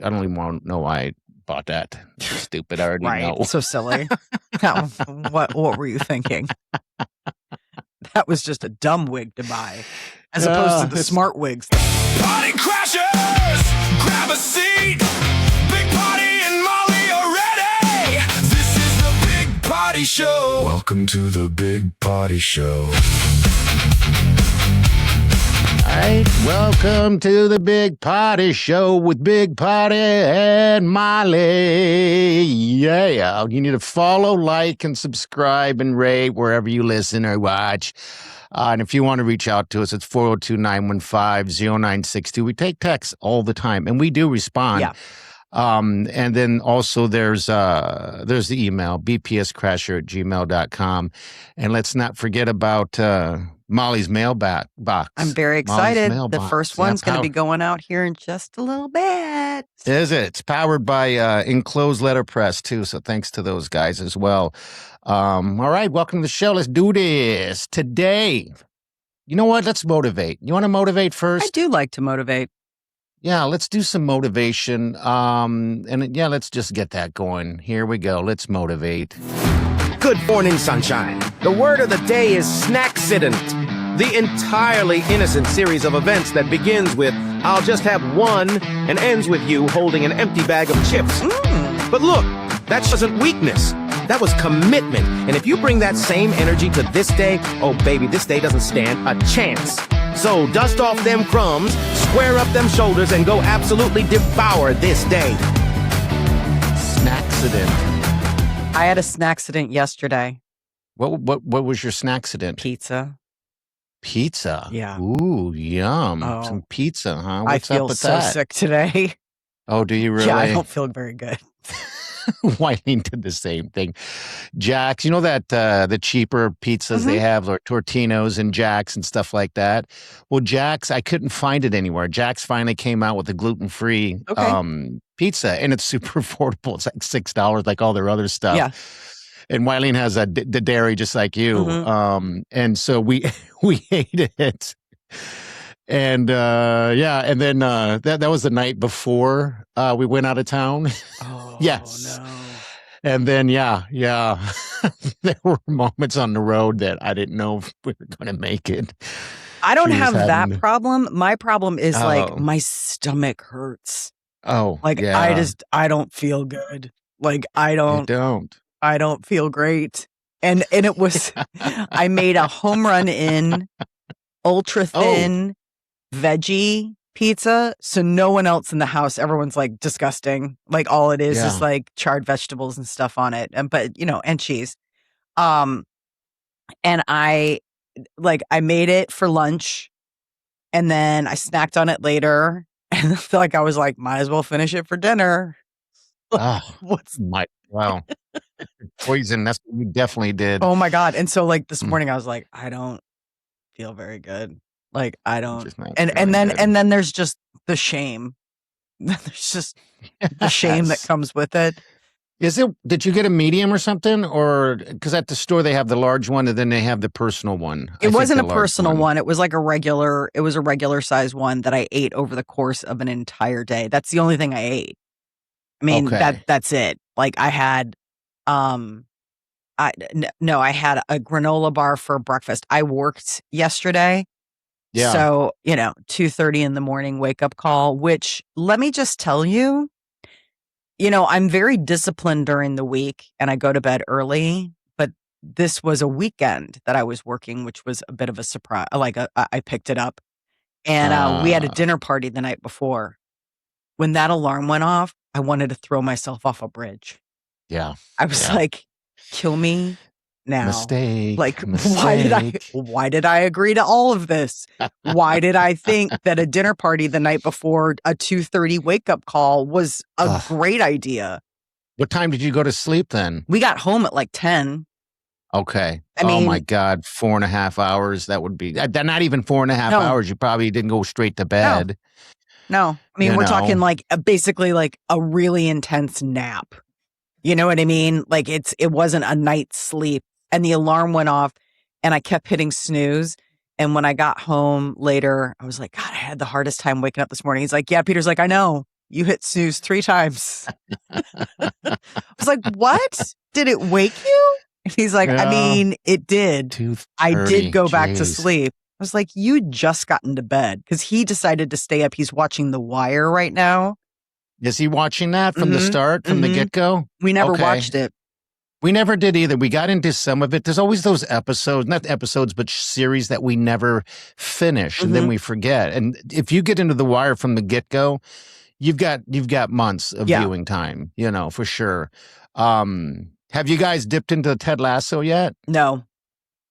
don't even know why I bought that. Stupid. I already Right. know. So silly. What were you thinking? That was just a dumb wig to buy, as opposed to the smart wigs. Party crashers, grab a seat. Big Party and Molly are ready. This is the Big Party Show. Welcome to the Big Party Show. All right, welcome to the Big Party Show with Big Party and Molly. Yeah, you need to follow, like, and subscribe and rate wherever you listen or watch. And if you want to reach out to us, it's 402-915-0962. We take texts all the time, and we do respond. Yeah. And then also there's the email, bpscrasher@gmail.com. And let's not forget about Molly's mailbox. I'm very excited. The first one's going to be going out here in just a little bit. Is it? It's powered by Enclosed Letterpress, too. So thanks to those guys as well. All right, welcome to the show. Let's do this. Today, you know what? Let's motivate. You want to motivate first? I do like to motivate. Yeah, let's do some motivation. Let's just get that going. Here we go. Let's motivate. Good morning, sunshine. The word of the day is snacksident, the entirely innocent series of events that begins with "I'll just have one" and ends with you holding an empty bag of chips. But look, that wasn't weakness. That was commitment. And if you bring that same energy to this day, oh baby, this day doesn't stand a chance. So dust off them crumbs, square up them shoulders, and go absolutely devour this day. Snacksident. I had a snacksident yesterday. What was your snacksident? Pizza. Pizza? Yeah. Ooh, yum. Oh. Some pizza, huh? I What's feel up with so that? sick today. Oh, do you really? Yeah, I don't feel very good. Wileen did the same thing. Jack's, you know that the cheaper pizzas they have, or Tortino's and Jack's and stuff like that. Well, Jack's, I couldn't find it anywhere. Jack's finally came out with a gluten-free pizza, and it's super affordable. It's like $6, like all their other stuff. Yeah. And Wileen has the dairy just like you. And so we ate it. And and then that was the night before we went out of town. Oh, yes. no. And then there were moments on the road that I didn't know if we were going to make it. I don't have that problem. My problem is like Oh. my stomach hurts. Oh, Like yeah. I don't feel good. Like I You don't feel great. And it was I made a home run in ultra thin veggie pizza, so no one else in the house, everyone's like disgusting. Like all it is like charred vegetables and stuff on it, and cheese. And I made it for lunch, and then I snacked on it later, and I feel like I was like, might as well finish it for dinner. Wow. Poison. That's what you definitely did. Oh my God. And so like this morning I was like, I don't feel very good. Like I don't, Just not and feeling good. then there's just the shame. There's just the shame that comes with it. Did you get a medium or something? Or because at the store they have the large one and then they have the personal one. It wasn't a personal one. It was like a regular size one that I ate over the course of an entire day. That's the only thing I ate. I mean, that's it. Like I had, I had a granola bar for breakfast. I worked yesterday. Yeah. So, 2:30 in the morning wake up call, which let me just tell you, I'm very disciplined during the week and I go to bed early, but this was a weekend that I was working, which was a bit of a surprise. I picked it up and we had a dinner party the night before. When that alarm went off, I wanted to throw myself off a bridge. Yeah. I was like, kill me now. Mistake. Like, why did I agree to all of this? Why did I think that a dinner party the night before a 2:30 wake up call was a great idea? What time did you go to sleep then? We got home at like 10. Okay. I mean, oh my God, 4.5 hours. That would be not even 4.5 hours. You probably didn't go straight to bed. No. I mean, we're talking like basically like a really intense nap. You know what I mean? Like it wasn't a night's sleep. And the alarm went off and I kept hitting snooze. And when I got home later, I was like, God, I had the hardest time waking up this morning. He's like, yeah, Peter's like, I know. You hit snooze 3 times. I was like, what? Did it wake you? And he's like, I Yeah. mean, it did. 2:30. I did go back to Jeez. sleep. I was like, you just got into bed because he decided to stay up. He's watching The Wire right now. Is he watching that from the start, from the get-go? We never Okay. watched it. We never did either. We got into some of it. There's always those episodes, not episodes, but series that we never finish and then we forget. And if you get into The Wire from the get-go, you've got months of viewing time, for sure. Have you guys dipped into Ted Lasso yet? No.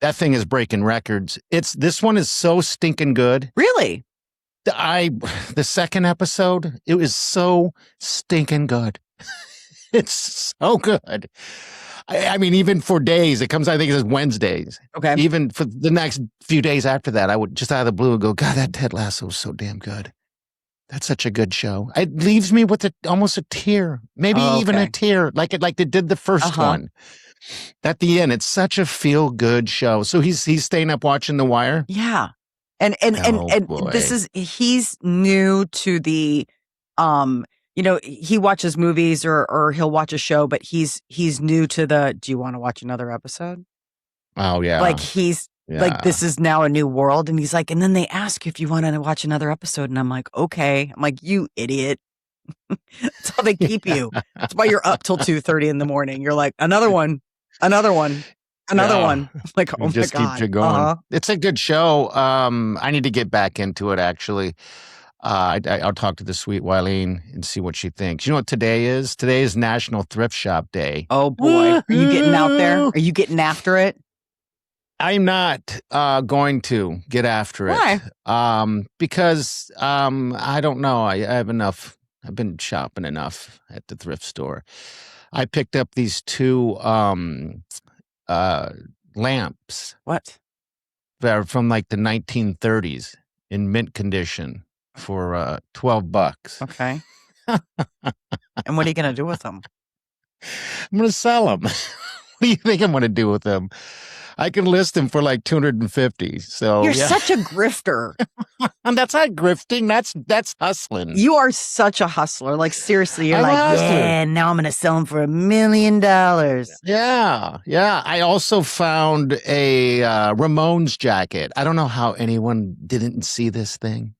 That thing is breaking records. This one is so stinking good. Really? The second episode, it was so stinking good. It's so good. I mean, even for days, it comes, I think it's Wednesdays. Okay. Even for the next few days after that, I would just out of the blue go, God, that Ted Lasso is so damn good. That's such a good show. It leaves me with almost a tear, maybe even a tear, like it did the first one. At the end, it's such a feel good show. So he's staying up watching The Wire. Yeah, and boy. he's new to the, he watches movies or he'll watch a show, but he's new to the. Do you want to watch another episode? Oh yeah, like like this is now a new world, and he's like, and then they ask if you want to watch another episode, and I'm like, okay. I'm like, you idiot. That's how they keep you. That's why you're up till 2:30 in the morning. You're like, another one. I'm like, oh my just God. keeps you going. It's a good show. I need to get back into it actually. I'll talk to the sweet Wileen and see what she thinks. You know what today is? Today is National Thrift Shop Day. Oh boy. Are you getting out there? Are you getting after it? I'm not going to get after it. Why? Because I don't know. I have enough. I've been shopping enough at the thrift store. I picked up these 2 lamps. What? That are from like the 1930s in mint condition for $12. Okay. And what are you going to do with them? I'm going to sell them. What do you think I'm going to do with them? I can list them for like $250. So you're such a grifter. And that's not grifting. That's hustling. You are such a hustler. Like seriously, you're I'm like, a hustler. yeah, now I'm going to sell them for $1 million. Yeah. I also found a Ramones jacket. I don't know how anyone didn't see this thing.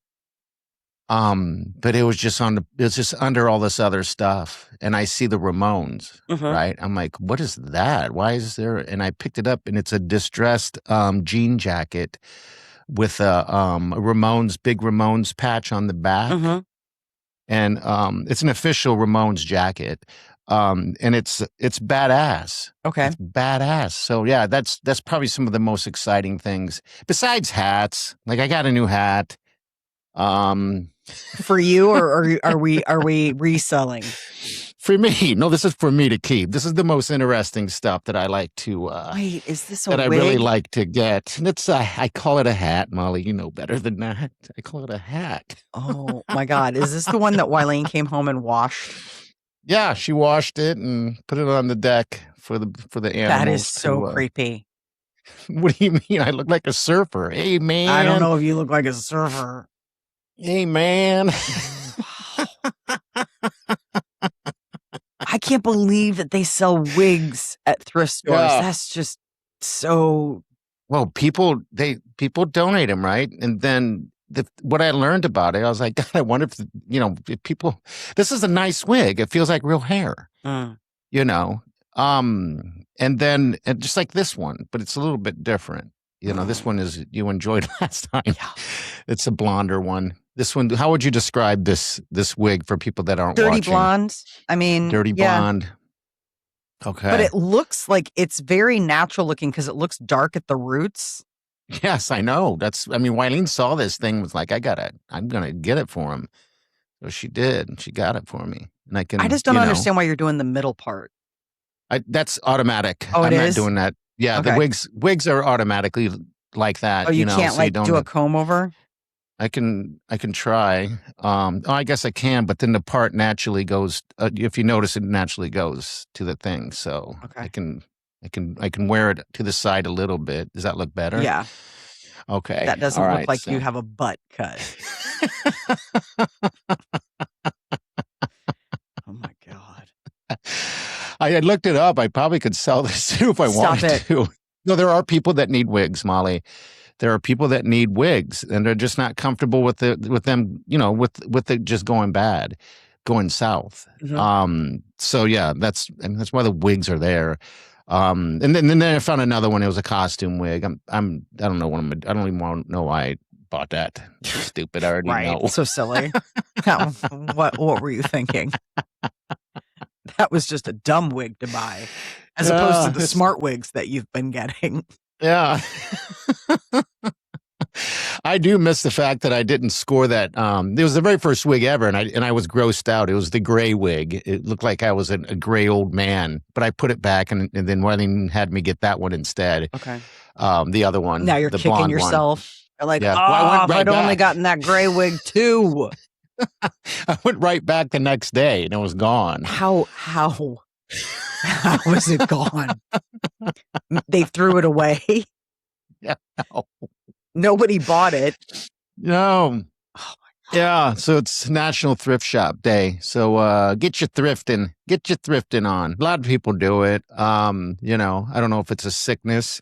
But it was just under all this other stuff. And I see the Ramones, right? I'm like, what is that? Why is there? And I picked it up and it's a distressed jean jacket with a big Ramones patch on the back. And it's an official Ramones jacket. And it's badass. Okay. It's badass. So yeah, that's probably some of the most exciting things besides hats. Like I got a new hat. For you, or are we reselling? For me, no. This is for me to keep. This is the most interesting stuff that I like to. Wait, is this a that wig? I really like to get? And it's I call it a hat, Molly. You know better than that. I call it a hat. Oh my God, is this the one that Wileen came home and washed? Yeah, she washed it and put it on the deck for the animals. That is so creepy. What do you mean? I look like a surfer. Hey man, I don't know if you look like a surfer. Hey man. I can't believe that they sell wigs at thrift stores. Yeah. That's just so. Well, people donate them, right? And then what I learned about it, I was like, God, I wonder if people. This is a nice wig. It feels like real hair, And then just like this one, but it's a little bit different. This one is you enjoyed last time. Yeah. It's a blonder one. This one, how would you describe this wig for people that aren't Dirty watching? blonde. I mean, Dirty blonde. Okay. But it looks like it's very natural looking because it looks dark at the roots. Yes, I know. Wileen saw this thing, was like, I'm gonna get it for him. So she did, and she got it for me. And I just don't understand why you're doing the middle part. That's automatic. Oh, I'm is? not doing that. Yeah, Okay. the wigs are automatically like that. Oh, you can't so you do a comb over? I can try. I guess I can, but then the part naturally goes. If you notice, it naturally goes to the thing. So Okay. I can wear it to the side a little bit. Does that look better? Yeah. Okay. That doesn't All look right, like so- you have a butt cut. I had looked it up. I probably could sell this too if I Stop wanted it. to. No, there are people that need wigs, Molly. There are people that need wigs, and they're just not comfortable with them. With it just going bad, going south. So yeah, that's why the wigs are there. And then I found another one. It was a costume wig. I don't know I don't even know why I bought that. Stupid. I already know. So silly. What were you thinking? That was just a dumb wig to buy, as opposed to the smart wigs that you've been getting. Yeah. I do miss the fact that I didn't score that. It was the very first wig ever, and I was grossed out. It was the gray wig. It looked like I was a gray old man, but I put it back, and then Wileen had me get that one instead. Okay. The other one. Now you're the kicking blonde yourself. You're like, Yeah. Well, I went if right I'd only back. gotten that gray wig too. I went right back the next day, and it was gone. How is it gone? They threw it away. Yeah. Nobody bought it. No. Oh Yeah, so it's National Thrift Shop Day. So get your thrifting on. A lot of people do it. I don't know if it's a sickness.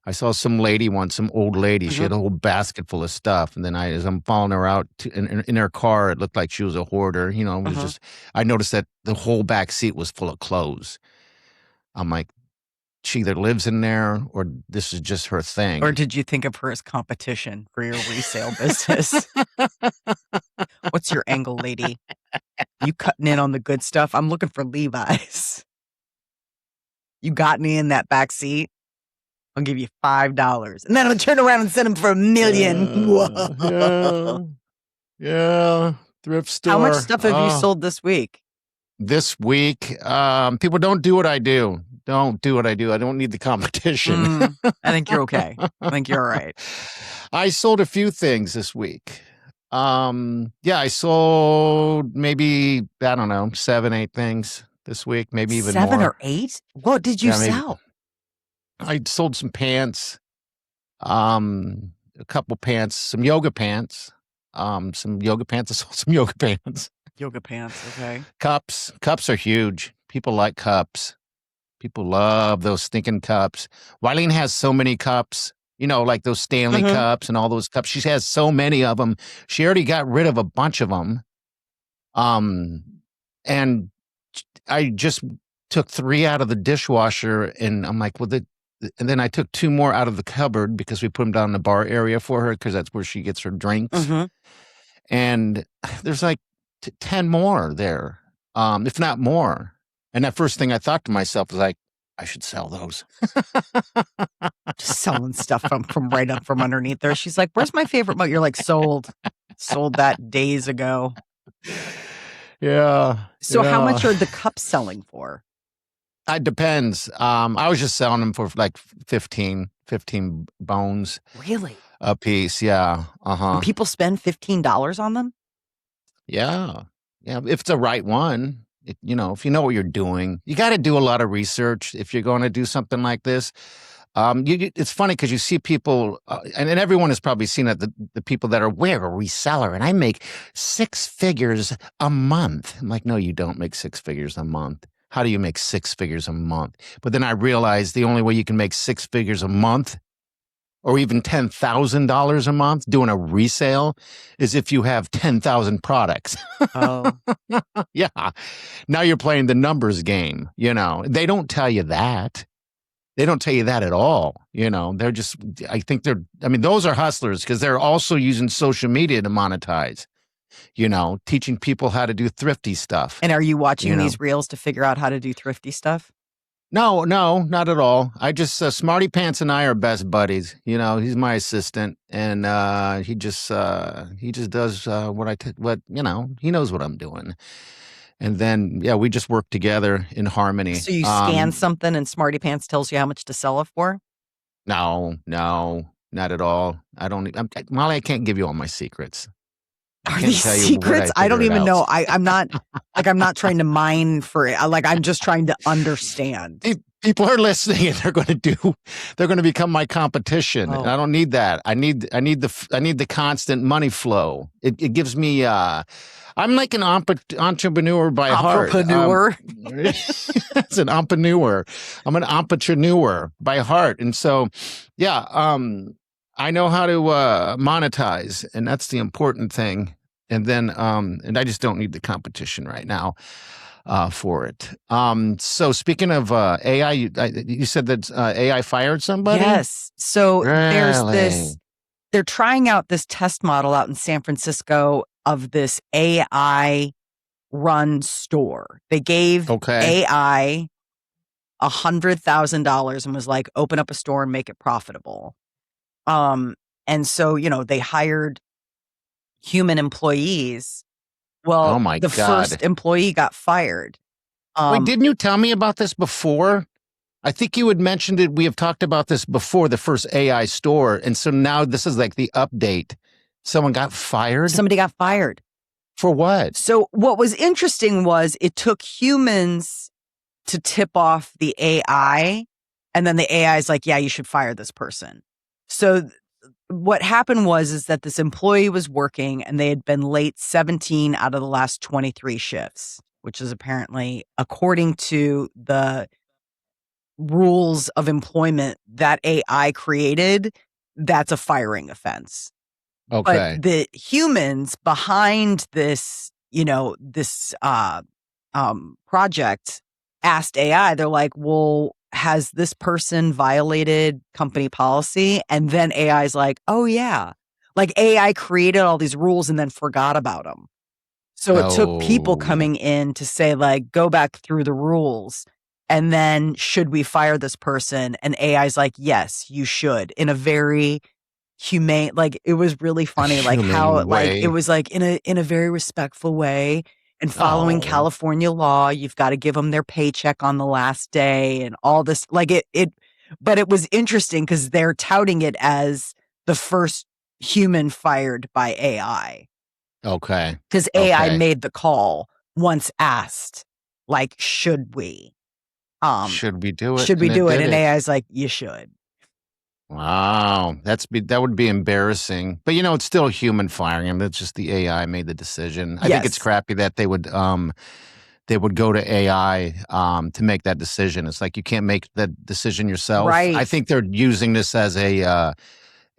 I saw some lady once, some old lady. She had a whole basket full of stuff, and then as I'm following her out in her car, it looked like she was a hoarder. It was just. I noticed that the whole back seat was full of clothes. I'm like, she either lives in there or this is just her thing. Or did you think of her as competition for your resale business? What's your angle, lady? You cutting in on the good stuff? I'm looking for Levi's. You got me in that back seat? I'll give you $5. And then I'll turn around and send them for $1 million. Whoa. Yeah. Thrift store. How much stuff have you sold this week? This week, people don't do what I do. Don't do what I do. I don't need the competition. I think you're okay. I think you're all right. I sold a few things this week. I sold maybe, I don't know, 7, 8 things this week, maybe even 7 more. or 8? What did you sell? I sold some pants, a couple pants, some yoga pants, I sold some yoga pants. Yoga pants, okay. Cups are huge. People like cups. People love those stinking cups. Wileen has so many cups, like those Stanley cups and all those cups. She has so many of them. She already got rid of a bunch of them. And I just took 3 out of the dishwasher, and I'm like, and then I took 2 more out of the cupboard because we put them down in the bar area for her because that's where she gets her drinks. And there's like 10 more there, if not more. And that first thing I thought to myself was like, I should sell those. Just selling stuff from right up from underneath there. She's like, where's my favorite mug? You're like, sold that days ago. Yeah. So how much are the cups selling for? It depends. I was just selling them for like 15 bones. Really? A piece. Yeah. And people spend $15 on them? Yeah. Yeah. If it's the right one, if you know what you're doing, you got to do a lot of research if you're going to do something like this. It's funny because you see people, and everyone has probably seen it, the people that are, we're a reseller and I make 6 figures a month. I'm like, no, you don't make 6 figures a month. How do you make 6 figures a month? But then I realized the only way you can make 6 figures a month or even $10,000 a month doing a resale is if you have 10,000 products. Oh. Yeah. Now you're playing the numbers game, They don't tell you that. They don't tell you that at all. They're just, those are hustlers because they're also using social media to monetize, teaching people how to do thrifty stuff. And are you watching these reels to figure out how to do thrifty stuff? No, not at all. I just, Smarty Pants and I are best buddies. He's my assistant and he just does he knows what I'm doing. And then, we just work together in harmony. So you scan something and Smarty Pants tells you how much to sell it for? No, not at all. Molly, I can't give you all my secrets. Are these secrets? I don't even know. I'm not trying to mine for it. I'm just trying to understand. People are listening and they're going to become my competition. Oh. And I don't need that. I need the constant money flow. It gives me, I'm like an entrepreneur by heart. Entrepreneur. It's an entrepreneur. I'm an entrepreneur by heart. And so, yeah, I know how to monetize, and that's the important thing. And then, and I just don't need the competition right now for it. So speaking of AI, you said that AI fired somebody? Yes. So there's Really? this, they're trying out this test model out in San Francisco of this AI run store. They gave Okay. AI $100,000 and was like, open up a store and make it profitable. And so, they hired human employees. Well, Oh my the God. first employee got fired. Wait, didn't you tell me about this before? I think you had mentioned it. We have talked about this before, the first AI store. And so now this is like the update. Someone got fired? Somebody got fired. For what? So what was interesting was it took humans to tip off the AI, and then the AI is like, yeah, you should fire this person. So what happened is that this employee was working and they had been late 17 out of the last 23 shifts, which is apparently, according to the rules of employment that AI created, that's a firing offense. Okay. But the humans behind this, this project asked AI, they're like, well, has this person violated company policy? And then AI's like, oh, yeah. Like AI created all these rules and then forgot about them. So it took people coming in to say, like, go back through the rules. And then should we fire this person? And AI's like, yes, you should, in a very humane, like it was really funny, like how like it was like in a very respectful way. And following California law, you've got to give them their paycheck on the last day and all this. Like but it was interesting because they're touting it as the first human fired by AI. Okay. Because AI made the call once asked, like, should we? Should we do it? Should we do it? And AI's like, you should. Wow, that would be embarrassing. But it's still human firing him. That's just the AI made the decision. I think it's crappy that they would go to AI to make that decision. It's like you can't make that decision yourself. Right. I think they're using this as a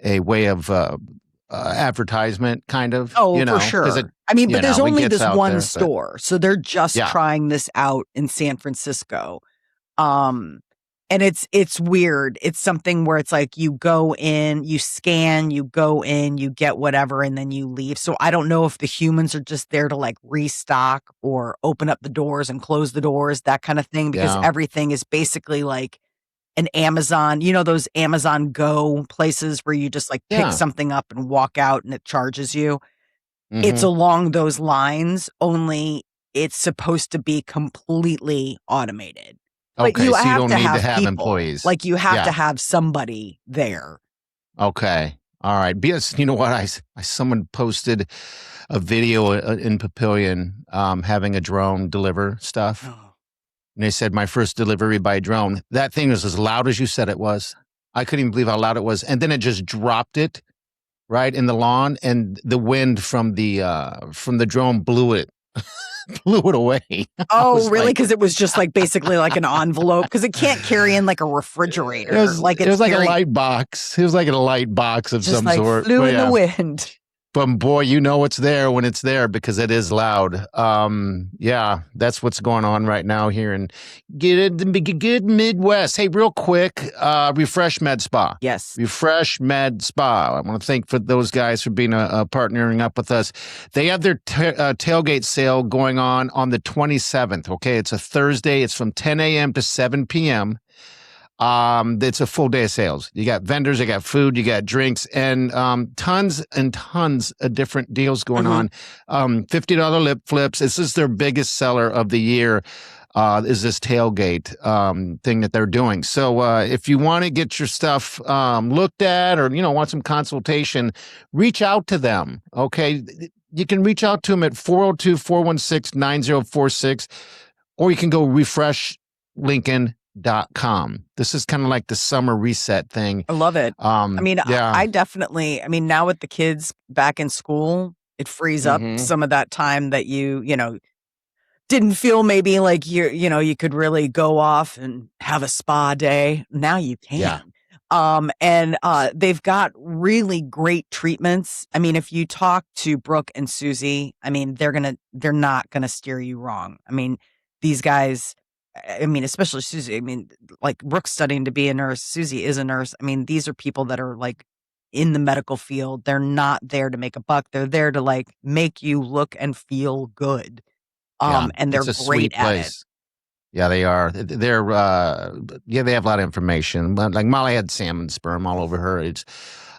way of advertisement, kind of. Oh, for sure. But there's only this one store, so they're just trying this out in San Francisco. And it's weird. It's something where it's like you go in, you scan, you go in, you get whatever, and then you leave. So I don't know if the humans are just there to like restock or open up the doors and close the doors, that kind of thing, because everything is basically like an Amazon, those Amazon Go places where you just like pick something up and walk out and it charges you. Mm-hmm. It's along those lines, only it's supposed to be completely automated. But okay, you so you don't need to have people. employees. Like you have to have somebody there. Okay. All right. Because you know what? Someone posted a video in Papillion having a drone deliver stuff. Oh. And they said, my first delivery by drone. That thing was as loud as you said it was. I couldn't even believe how loud it was. And then it just dropped it right in the lawn. And the wind from the drone blew it away. Oh, really? Because it was just like basically like an envelope. Because it can't carry in like a refrigerator. It was like a light box. It was like a light box of some sort. Flew in the wind. But boy, it's there when it's there because it is loud. That's what's going on right now here in good Midwest. Hey, real quick, Refresh Med Spa. Yes. Refresh Med Spa. I want to thank for those guys for being partnering up with us. They have their tailgate sale going on the 27th. Okay, it's a Thursday. It's from 10 a.m. to 7 p.m. It's a full day of sales. You got vendors, you got food, you got drinks, and tons and tons of different deals going on. $50 lip flips. This is their biggest seller of the year. Is this tailgate thing that they're doing. So if you want to get your stuff looked at or, want some consultation, reach out to them, okay? You can reach out to them at 402-416-9046, or you can go refreshlincoln.com. reset.com. This is kind of like the summer reset thing. I love it. I mean, Yeah. I definitely, I mean, now with the kids back in school, it frees up some of that time that you know, didn't feel maybe like you could really go off and have a spa day. Now you can. Yeah. And they've got really great treatments. I mean, if you talk to Brooke and Susie, I mean, they're not gonna steer you wrong. I mean, these guys, I mean, especially Susie, I mean, like Brooke's studying to be a nurse, Susie is a nurse. I mean, these are people that are like in the medical field. They're not there to make a buck. They're there to like make you look and feel good. And they're it's a great sweet at it. place. Yeah, they are. They're they have a lot of information. Like Molly had salmon sperm all over her. It's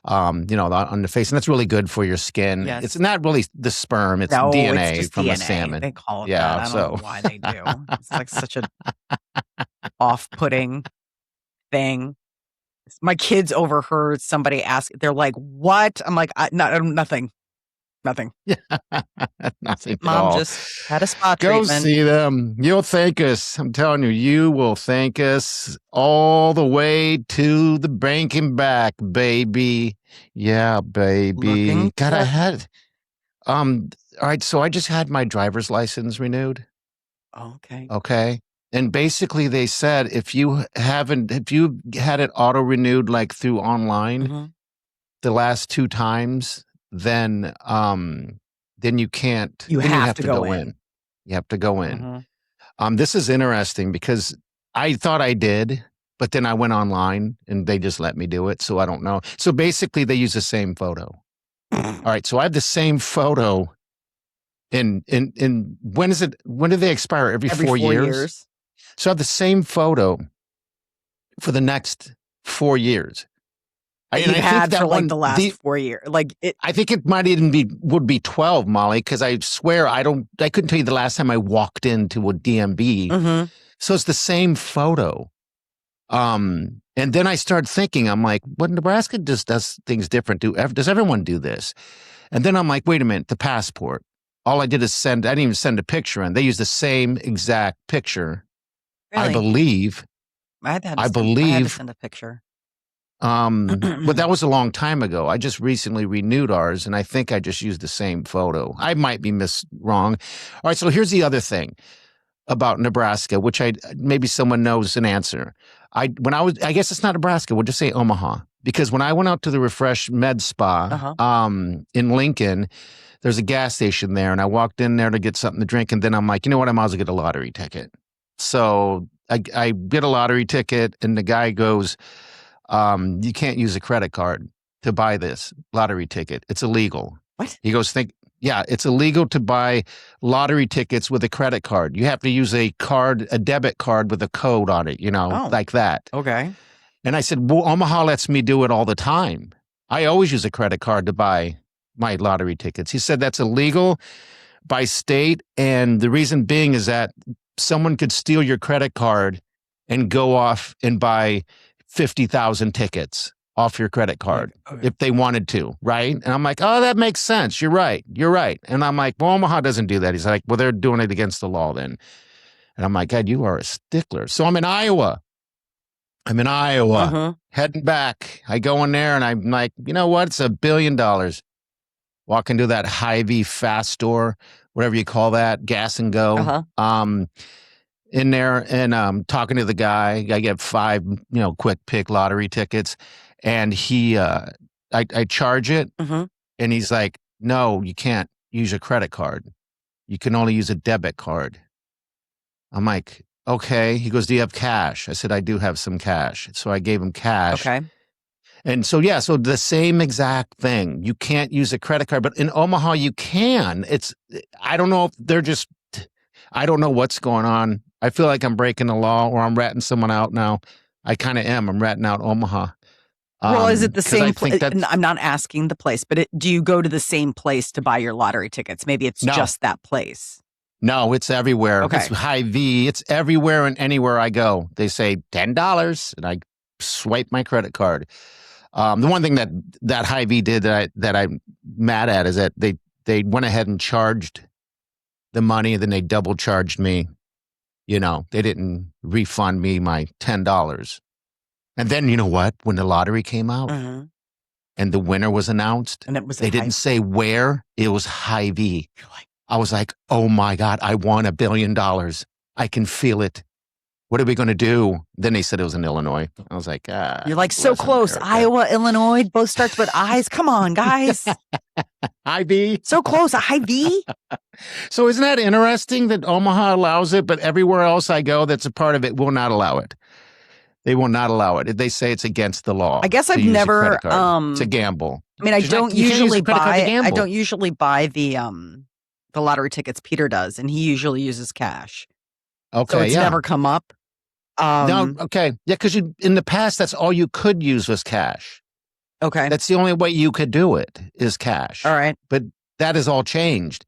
on the face, and that's really good for your skin. Yes. It's not really the sperm; it's No, DNA it's just from DNA. a salmon. They call it Yeah, that. I don't so know why they do. It's like such a off-putting thing. My kids overheard somebody ask. They're like, "What?" I'm like, "Nothing, nothing." nothing at Mom all. just had a spa Go treatment. see them. You'll thank us. I'm telling you, you will thank us all the way to the bank and back, baby. Yeah, baby. Looking God, I good. had. All right. So I just had my driver's license renewed. Okay. Okay. And basically, they said if you had it auto renewed like through online Mhm. the last 2 times, then you can't. You Then you have have to to go go in. in. You have to go in. Mhm. This is interesting because I thought I did, but then I went online and they just let me do it. So I don't know. So basically, they use the same photo. All right. So I have the same photo. In when is it? When do they expire? Every 4 years. So I have the same photo for the next 4 years. You've And I think had that for like one, the last 4 years. Like it. I think it might even would be 12, Molly, because I swear I couldn't tell you the last time I walked into a DMB. Mhm. So it's the same photo. And then I started thinking, I'm like, well, Nebraska just does things different. Does everyone do this? And then I'm like, wait a minute, the passport. All I did is I didn't even send a picture in. They use the same exact picture. I Really? believe. I had to believe. send a picture. But that was a long time ago. I just recently renewed ours, and I think I just used the same photo. I might be wrong. All right, so here's the other thing about Nebraska, which maybe someone knows an answer. I guess it's not Nebraska. We'll just say Omaha, because when I went out to the Refresh Med Spa in Lincoln, there's a gas station there, and I walked in there to get something to drink, and then I'm like, you know what? I might as well get a lottery ticket. So I get a lottery ticket, and the guy goes, you can't use a credit card to buy this lottery ticket. It's illegal. What? He goes, yeah, it's illegal to buy lottery tickets with a credit card. You have to use a debit card with a code on it, like that. Okay. And I said, well, Omaha lets me do it all the time. I always use a credit card to buy my lottery tickets. He said that's illegal by state. And the reason being is that someone could steal your credit card and go off and buy 50,000 tickets off your credit card if they wanted to, right? And I'm like, oh, that makes sense. You're right. And I'm like, well, Omaha doesn't do that. He's like, well, they're doing it against the law then. And I'm like, God, you are a stickler. So I'm in Iowa, heading back. I go in there and I'm like, you know what? It's $1 billion. Walk into that Hy-Vee fast store, whatever you call that, gas and go. In there and talking to the guy. I get 5, quick pick lottery tickets, and I charge it, and he's like, "No, you can't use a credit card. You can only use a debit card." I'm like, "Okay." He goes, "Do you have cash?" I said, "I do have some cash." So I gave him cash. Okay. And so, yeah, so the same exact thing. You can't use a credit card, but in Omaha you can. I don't know if I don't know what's going on. I feel like I'm breaking the law or I'm ratting someone out now. I kind of am. I'm ratting out Omaha. Well, is it the same place? That's I'm not asking the place, but do you go to the same place to buy your lottery tickets? Maybe it's just that place. No, it's everywhere. Okay. It's Hy-Vee. It's everywhere and anywhere I go. They say $10, and I swipe my credit card. The one thing that Hy-Vee did that I'm mad at is that they went ahead and charged the money, and then they double charged me. they didn't refund me my $10. And then you know what? When the lottery came out and the winner was announced, And it was they didn't say where. It was Hy-Vee. I was like, oh my God, I won $1 billion. I can feel it. What are we going to do? Then they said it was in Illinois. I was like, you're like so close. America. Iowa, Illinois, both starts with I's. Come on, guys. Hy-Vee. So close. Hy-Vee. So isn't that interesting that Omaha allows it, but everywhere else I go that's a part of it will not allow it? They will not allow it. They say it's against the law. I guess I've use a never credit card. It's a gamble. I mean, I don't you can't use usually a credit card to buy gamble. I don't usually buy the lottery tickets. Peter does, and he usually uses cash. Okay, So it's yeah. never come up. No, okay. Yeah, because in the past, that's all you could use was cash. Okay. That's the only way you could do it is cash. All right. But that has all changed.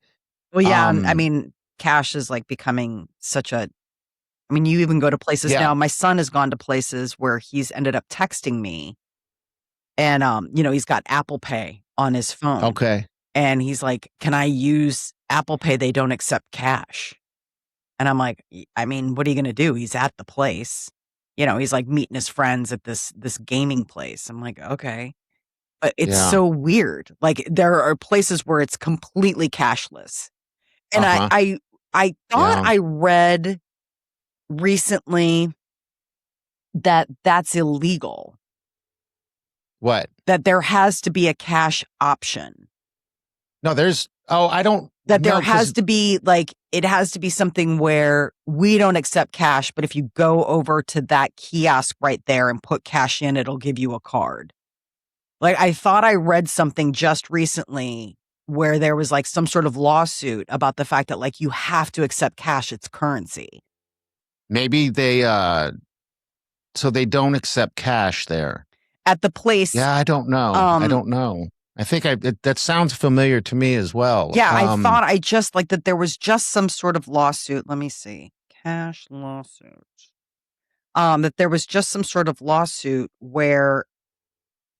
Well, yeah. I mean, cash is like becoming such a. I mean, you even go to places now. My son has gone to places where he's ended up texting me, and he's got Apple Pay on his phone. Okay. And he's like, "Can I use Apple Pay? They don't accept cash." And I'm like, I mean, what are you going to do? He's at the place. He's like meeting his friends at this gaming place. I'm like, okay. But it's so weird. Like there are places where it's completely cashless. And I thought I read recently that that's illegal. What? That there has to be a cash option. No, I don't. That there has to be it has to be something where we don't accept cash, but if you go over to that kiosk right there and put cash in, it'll give you a card. Like I thought I read something just recently where there was like some sort of lawsuit about the fact that like you have to accept cash, it's currency. Maybe so they don't accept cash there. At the place. Yeah, I don't know. I don't know. I think that sounds familiar to me as well. Yeah, I thought I just that there was just some sort of lawsuit. Let me see. Cash lawsuit. That there was just some sort of lawsuit where,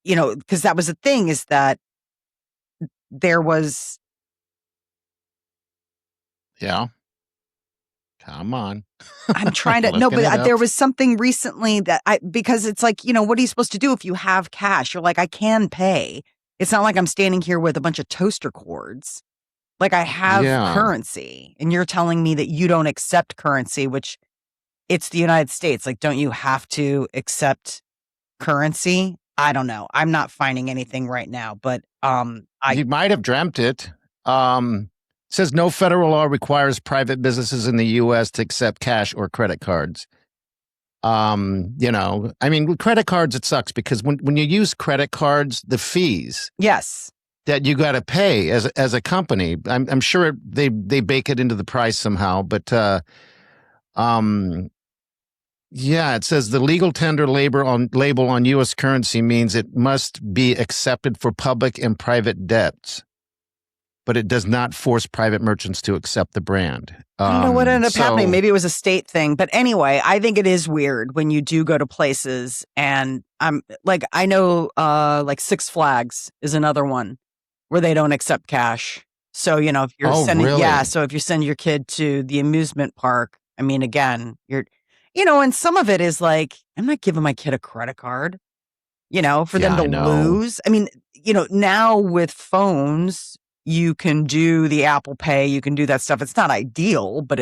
because that was the thing is that there was. Yeah. Come on. I'm trying to, no, but there was something recently that because it's like, what are you supposed to do if you have cash? You're like, I can pay. It's not like I'm standing here with a bunch of toaster cords. Like I have currency and you're telling me that you don't accept currency, which it's the United States. Like, don't you have to accept currency? I don't know. I'm not finding anything right now, but you might have dreamt it. It says no federal law requires private businesses in the U.S. to accept cash or credit cards. I mean, with credit cards, it sucks because when you use credit cards, the fees that you got to pay as a company, I'm sure they bake it into the price somehow. But it says the legal tender label on U.S. currency means it must be accepted for public and private debts. But it does not force private merchants to accept the brand. I don't know what ended up happening. Maybe it was a state thing. But anyway, I think it is weird when you do go to places. And I'm like, I know like Six Flags is another one where they don't accept cash. So, if you're sending, so if you send your kid to the amusement park, I mean, again, and some of it is like, I'm not giving my kid a credit card, for them to lose. I mean, now with phones, you can do the Apple Pay, you can do that stuff. It's not ideal, but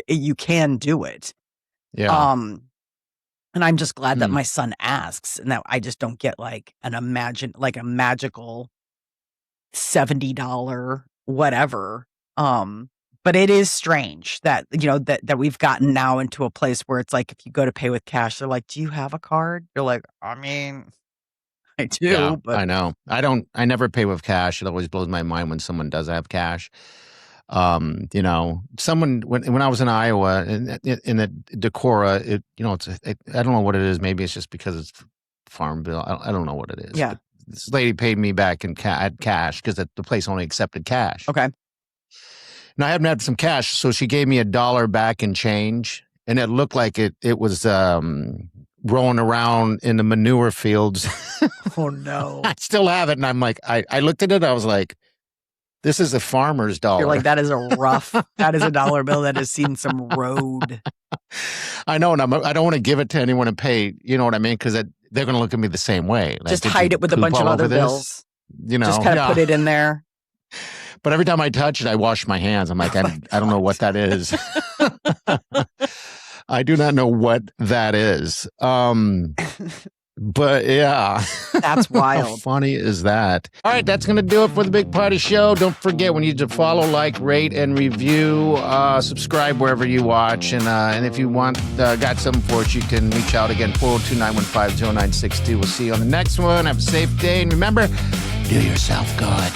you can do it. Yeah. And I'm just glad that my son asks and that I just don't get like a magical $70 whatever. But it is strange that, that we've gotten now into a place where it's like, if you go to pay with cash, they're like, do you have a card? You're like, I mean, I do, but I know. I never pay with cash. It always blows my mind when someone does have cash. Someone when I was in Iowa in the Decorah, I don't know what it is. Maybe it's just because it's farm bill. I don't know what it is. Yeah. But this lady paid me back in cash because the place only accepted cash. Okay. And I hadn't had some cash, so she gave me $1 back in change, and it looked like it was rolling around in the manure fields. Oh no! I still have it, and I'm like, I looked at it, I was like, this is a farmer's dollar. You're like, that is a $1 bill that has seen some road. I know, and I don't want to give it to anyone and pay. You know what I mean? Because they're going to look at me the same way. Like, Just did hide you it with a poop bunch of all other over this? bills. You know, Just kind of put it in there. But every time I touch it, I wash my hands. I'm like, I don't know what that is. I do not know what that is. But yeah. That's How wild. funny is that? All right, that's going to do it for the Big Party Show. Don't forget, we need to follow, like, rate, and review. Subscribe wherever you watch. And if you want, got something for us, you can reach out again, 402-915-0962. We'll see you on the next one. Have a safe day. And remember, do yourself good.